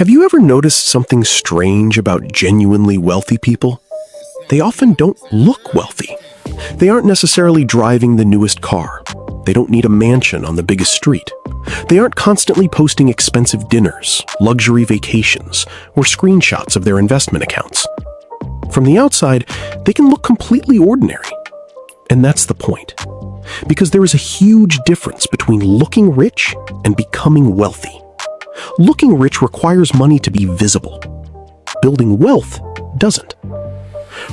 Have you ever noticed something strange about genuinely wealthy people? They often don't look wealthy. They aren't necessarily driving the newest car. They don't need a mansion on the biggest street. They aren't constantly posting expensive dinners, luxury vacations, or screenshots of their investment accounts. From the outside, they can look completely ordinary. And that's the point. Because there is a huge difference between looking rich and becoming wealthy. Looking rich requires money to be visible. Building wealth doesn't.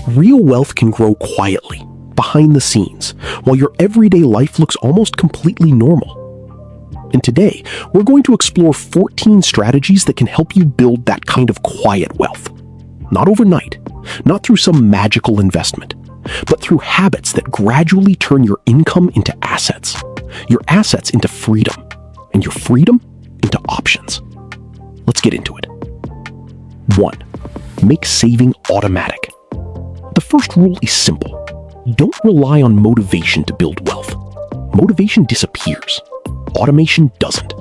Real wealth can grow quietly, behind the scenes, while your everyday life looks almost completely normal. And today, we're going to explore 14 strategies that can help you build that kind of quiet wealth. Not overnight, not through some magical investment, but through habits that gradually turn your income into assets, your assets into freedom, and your freedom into options. Let's get into it. 1. Make saving automatic. The first rule is simple. Don't rely on motivation to build wealth. Motivation disappears. Automation doesn't.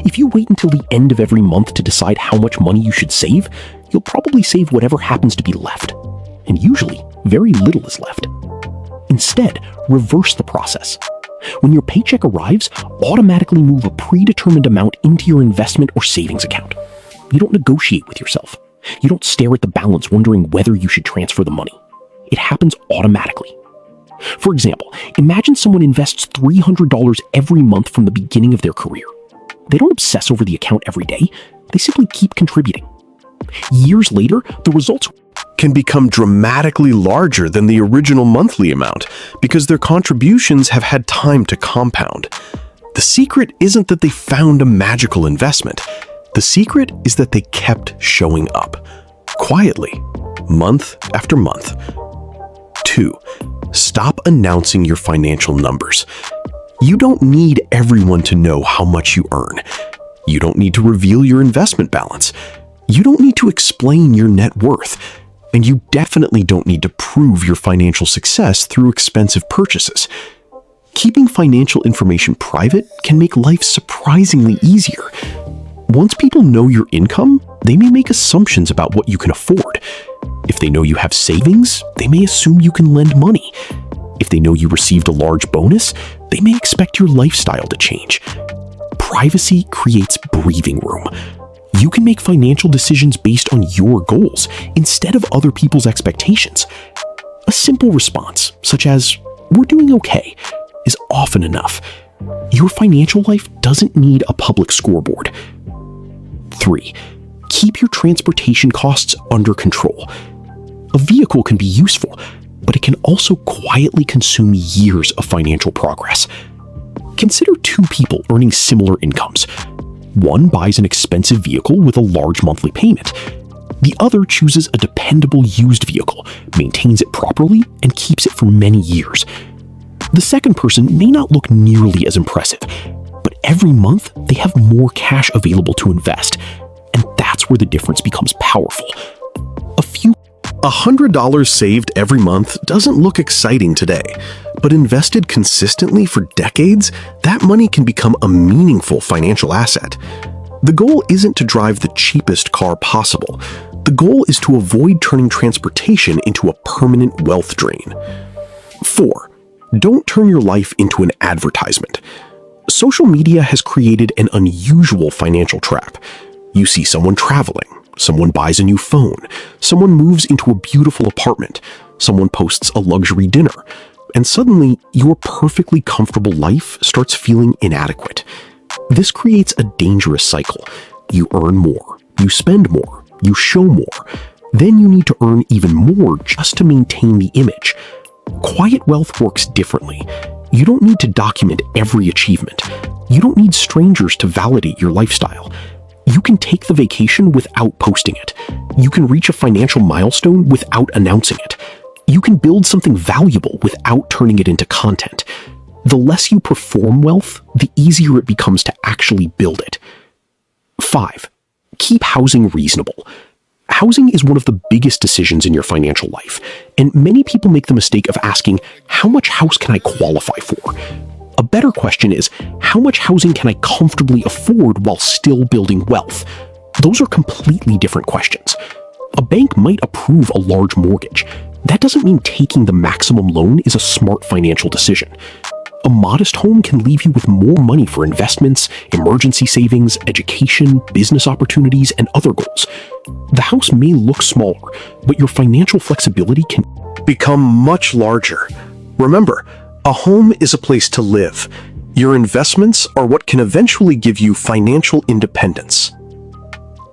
If you wait until the end of every month to decide how much money you should save, you'll probably save whatever happens to be left. And usually, very little is left. Instead, reverse the process. When your paycheck arrives, automatically move a predetermined amount into your investment or savings account. You don't negotiate with yourself. You don't stare at the balance wondering whether you should transfer the money. It happens automatically. For example, imagine someone invests $300 every month from the beginning of their career. They don't obsess over the account every day. They simply keep contributing. Years later, the results can become dramatically larger than the original monthly amount because their contributions have had time to compound. The secret isn't that they found a magical investment. The secret is that they kept showing up, quietly, month after month. 2. Stop announcing your financial numbers. You don't need everyone to know how much you earn. You don't need to reveal your investment balance. You don't need to explain your net worth. And you definitely don't need to prove your financial success through expensive purchases. Keeping financial information private can make life surprisingly easier. Once people know your income, they may make assumptions about what you can afford. If they know you have savings, they may assume you can lend money. If they know you received a large bonus, they may expect your lifestyle to change. Privacy creates breathing room. You can make financial decisions based on your goals instead of other people's expectations. A simple response, such as, "We're doing okay," is often enough. Your financial life doesn't need a public scoreboard. 3. Keep your transportation costs under control. A vehicle can be useful, but it can also quietly consume years of financial progress. Consider two people earning similar incomes. One buys an expensive vehicle with a large monthly payment. The other chooses a dependable used vehicle, maintains it properly, and keeps it for many years. The second person may not look nearly as impressive, but every month they have more cash available to invest, and that's where the difference becomes powerful. $100 saved every month doesn't look exciting today, but invested consistently for decades, that money can become a meaningful financial asset. The goal isn't to drive the cheapest car possible. The goal is to avoid turning transportation into a permanent wealth drain. 4. Don't turn your life into an advertisement. Social media has created an unusual financial trap. You see someone traveling. Someone buys a new phone. Someone moves into a beautiful apartment. Someone posts a luxury dinner. And suddenly, your perfectly comfortable life starts feeling inadequate. This creates a dangerous cycle. You earn more. You spend more. You show more. Then you need to earn even more just to maintain the image. Quiet wealth works differently. You don't need to document every achievement. You don't need strangers to validate your lifestyle. You can take the vacation without posting it. You can reach a financial milestone without announcing it. You can build something valuable without turning it into content. The less you perform wealth, the easier it becomes to actually build it. 5. Keep housing reasonable. Housing is one of the biggest decisions in your financial life, and many people make the mistake of asking, how much house can I qualify for? A better question is, how much housing can I comfortably afford while still building wealth? Those are completely different questions. A bank might approve a large mortgage. That doesn't mean taking the maximum loan is a smart financial decision. A modest home can leave you with more money for investments, emergency savings, education, business opportunities, and other goals. The house may look smaller, but your financial flexibility can become much larger. Remember, a home is a place to live. Your investments are what can eventually give you financial independence.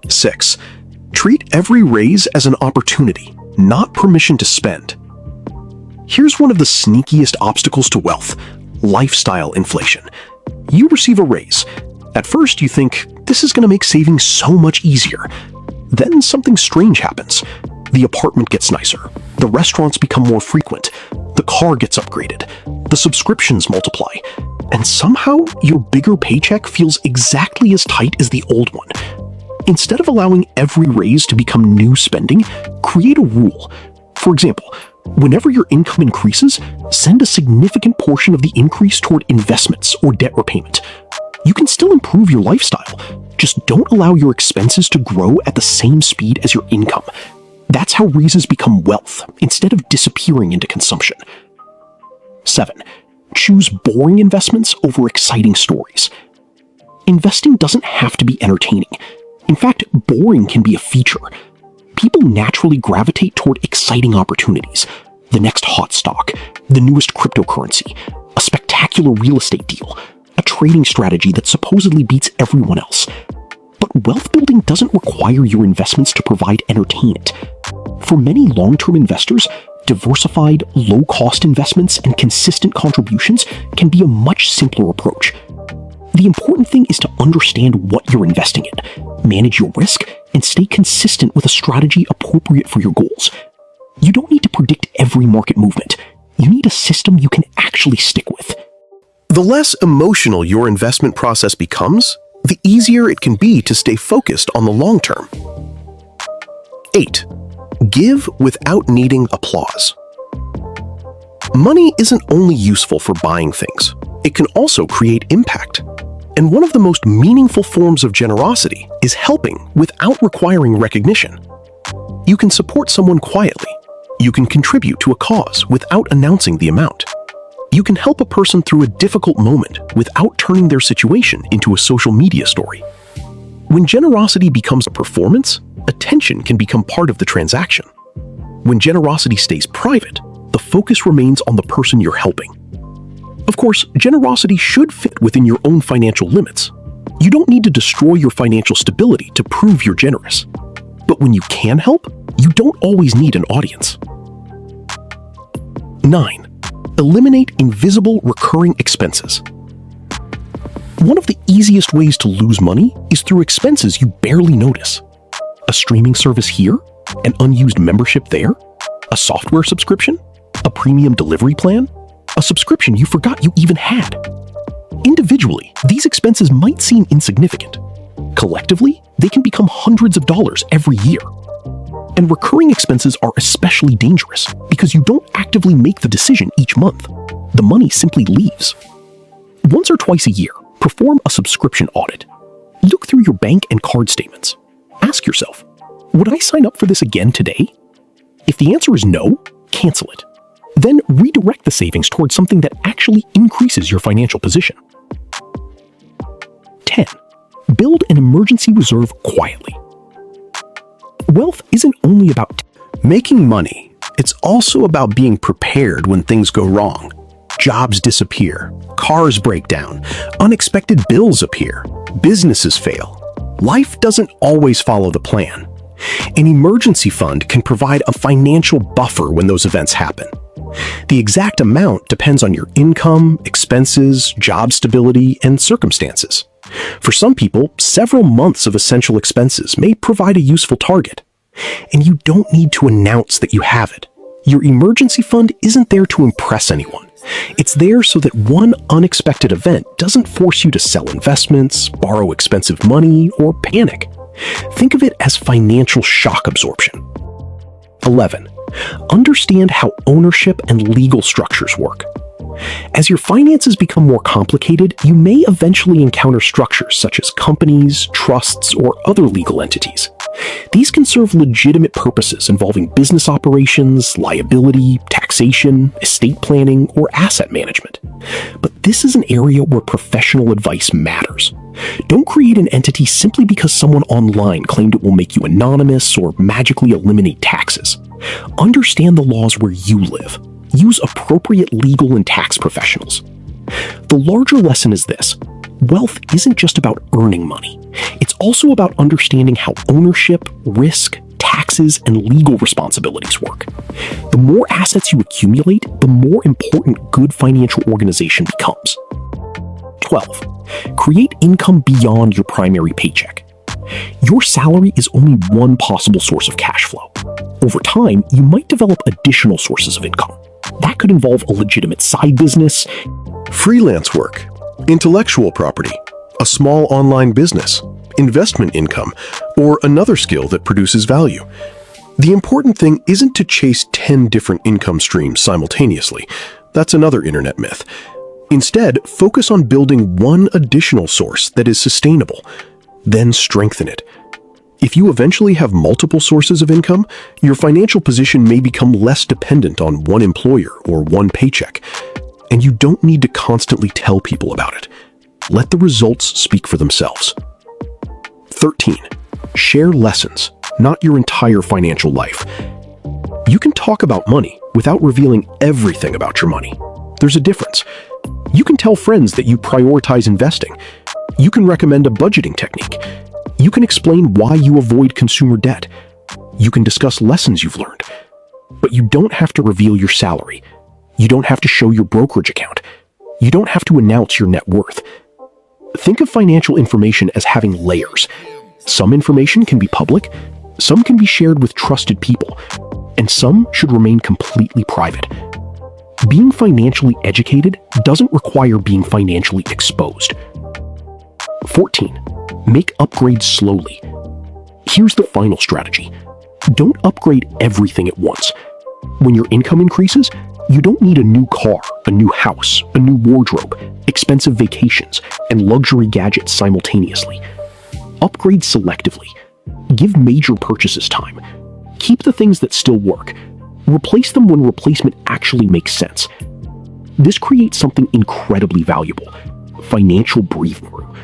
6. Treat every raise as an opportunity, not permission to spend. Here's one of the sneakiest obstacles to wealth: lifestyle inflation. You receive a raise. At first, you think, this is going to make saving so much easier. Then something strange happens. The apartment gets nicer. The restaurants become more frequent. The car gets upgraded. The subscriptions multiply. And somehow, your bigger paycheck feels exactly as tight as the old one. Instead of allowing every raise to become new spending, create a rule. For example, whenever your income increases, send a significant portion of the increase toward investments or debt repayment. You can still improve your lifestyle, just don't allow your expenses to grow at the same speed as your income. That's how raises become wealth, instead of disappearing into consumption. 7. Choose boring investments over exciting stories. Investing doesn't have to be entertaining. In fact, boring can be a feature. People naturally gravitate toward exciting opportunities. The next hot stock, the newest cryptocurrency, a spectacular real estate deal, a trading strategy that supposedly beats everyone else. But wealth building doesn't require your investments to provide entertainment. For many long-term investors, diversified, low-cost investments and consistent contributions can be a much simpler approach. The important thing is to understand what you're investing in, manage your risk, and stay consistent with a strategy appropriate for your goals. You don't need to predict every market movement. You need a system you can actually stick with. The less emotional your investment process becomes, the easier it can be to stay focused on the long term. 8. Give without needing applause. Money isn't only useful for buying things. It can also create impact. And one of the most meaningful forms of generosity is helping without requiring recognition. You can support someone quietly. You can contribute to a cause without announcing the amount. You can help a person through a difficult moment without turning their situation into a social media story. When generosity becomes a performance, attention can become part of the transaction. When generosity stays private, the focus remains on the person you're helping. Of course, generosity should fit within your own financial limits. You don't need to destroy your financial stability to prove you're generous. But when you can help, you don't always need an audience. 9. Eliminate invisible recurring expenses. One of the easiest ways to lose money is through expenses you barely notice. A streaming service here, an unused membership there, a software subscription, a premium delivery plan, a subscription you forgot you even had. Individually, these expenses might seem insignificant. Collectively, they can become hundreds of dollars every year. And recurring expenses are especially dangerous because you don't actively make the decision each month. The money simply leaves. Once or twice a year, perform a subscription audit. Look through your bank and card statements. Ask yourself, would I sign up for this again today? If the answer is no, cancel it. Then redirect the savings towards something that actually increases your financial position. 10. Build an emergency reserve quietly. Wealth isn't only about making money. It's also about being prepared when things go wrong. Jobs disappear, cars break down, unexpected bills appear, businesses fail. Life doesn't always follow the plan. An emergency fund can provide a financial buffer when those events happen. The exact amount depends on your income, expenses, job stability, and circumstances. For some people, several months of essential expenses may provide a useful target. And you don't need to announce that you have it. Your emergency fund isn't there to impress anyone. It's there so that one unexpected event doesn't force you to sell investments, borrow expensive money, or panic. Think of it as financial shock absorption. 11. Understand how ownership and legal structures work. As your finances become more complicated, you may eventually encounter structures such as companies, trusts, or other legal entities. These can serve legitimate purposes involving business operations, liability, taxation, estate planning, or asset management. But this is an area where professional advice matters. Don't create an entity simply because someone online claimed it will make you anonymous or magically eliminate taxes. Understand the laws where you live. Use appropriate legal and tax professionals. The larger lesson is this: wealth isn't just about earning money. It's also about understanding how ownership, risk, taxes, and legal responsibilities work. The more assets you accumulate, the more important good financial organization becomes. 12. Create income beyond your primary paycheck. Your salary is only one possible source of cash flow. Over time, you might develop additional sources of income. That could involve a legitimate side business, freelance work, intellectual property, a small online business, investment income, or another skill that produces value. The important thing isn't to chase 10 different income streams simultaneously. That's another internet myth. Instead, focus on building one additional source that is sustainable, then strengthen it. If you eventually have multiple sources of income, your financial position may become less dependent on one employer or one paycheck, and you don't need to constantly tell people about it. Let the results speak for themselves. 13. Share lessons, not your entire financial life. You can talk about money without revealing everything about your money. There's a difference. You can tell friends that you prioritize investing. You can recommend a budgeting technique. You can explain why you avoid consumer debt. You can discuss lessons you've learned. But you don't have to reveal your salary. You don't have to show your brokerage account. You don't have to announce your net worth. Think of financial information as having layers. Some information can be public, some can be shared with trusted people, and some should remain completely private. Being financially educated doesn't require being financially exposed. 14. Make upgrades slowly. Here's the final strategy. Don't upgrade everything at once. When your income increases, you don't need a new car, a new house, a new wardrobe, expensive vacations, and luxury gadgets simultaneously. Upgrade selectively. Give major purchases time. Keep the things that still work. Replace them when replacement actually makes sense. This creates something incredibly valuable: financial breathing room.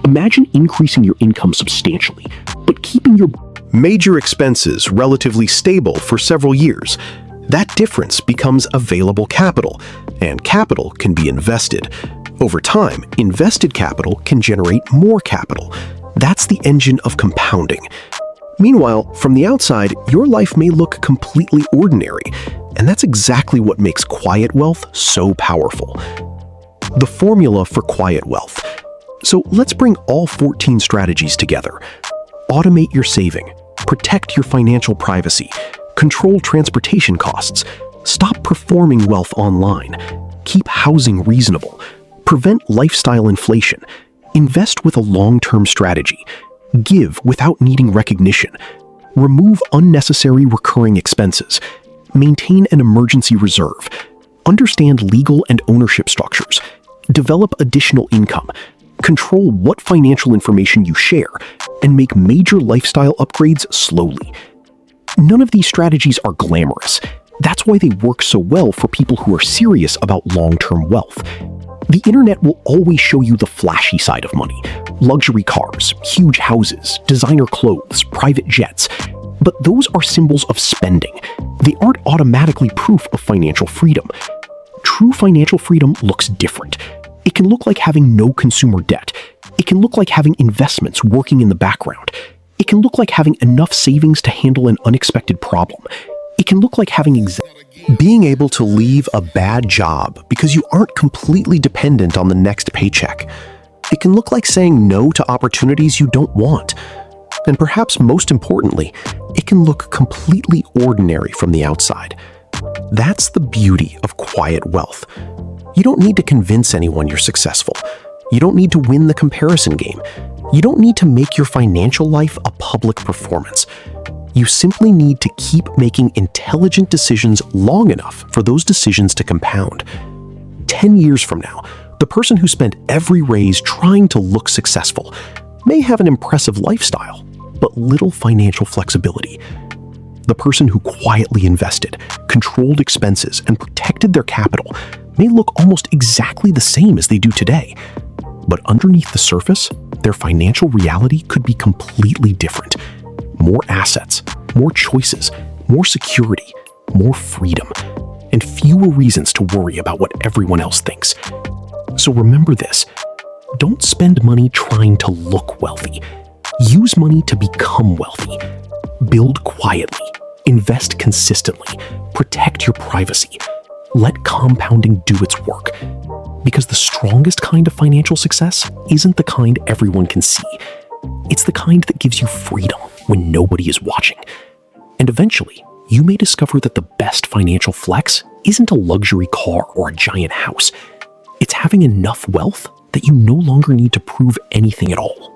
Imagine increasing your income substantially, but keeping your major expenses relatively stable for several years. That difference becomes available capital, and capital can be invested. Over time, invested capital can generate more capital. That's the engine of compounding. Meanwhile, from the outside, your life may look completely ordinary, and that's exactly what makes quiet wealth so powerful. The formula for quiet wealth. So let's bring all 14 strategies together. Automate your saving, protect your financial privacy, control transportation costs, stop performing wealth online, keep housing reasonable, prevent lifestyle inflation, invest with a long-term strategy, give without needing recognition, remove unnecessary recurring expenses, maintain an emergency reserve, understand legal and ownership structures, develop additional income, control what financial information you share, and make major lifestyle upgrades slowly. None of these strategies are glamorous. That's why they work so well for people who are serious about long-term wealth. The internet will always show you the flashy side of money: luxury cars, huge houses, designer clothes, private jets. But those are symbols of spending. They aren't automatically proof of financial freedom. True financial freedom looks different. It can look like having no consumer debt. It can look like having investments working in the background. It can look like having enough savings to handle an unexpected problem. It can look like having being able to leave a bad job because you aren't completely dependent on the next paycheck. It can look like saying no to opportunities you don't want. And perhaps most importantly, it can look completely ordinary from the outside. That's the beauty of quiet wealth. You don't need to convince anyone you're successful. You don't need to win the comparison game. You don't need to make your financial life a public performance. You simply need to keep making intelligent decisions long enough for those decisions to compound. 10 years from now, the person who spent every raise trying to look successful may have an impressive lifestyle, but little financial flexibility. The person who quietly invested, controlled expenses, and protected their capital may look almost exactly the same as they do today. But underneath the surface, their financial reality could be completely different. More assets, more choices, more security, more freedom, and fewer reasons to worry about what everyone else thinks. So remember this: don't spend money trying to look wealthy. Use money to become wealthy. Build quietly, invest consistently, protect your privacy. Let compounding do its work. Because the strongest kind of financial success isn't the kind everyone can see. It's the kind that gives you freedom when nobody is watching. And eventually, you may discover that the best financial flex isn't a luxury car or a giant house. It's having enough wealth that you no longer need to prove anything at all.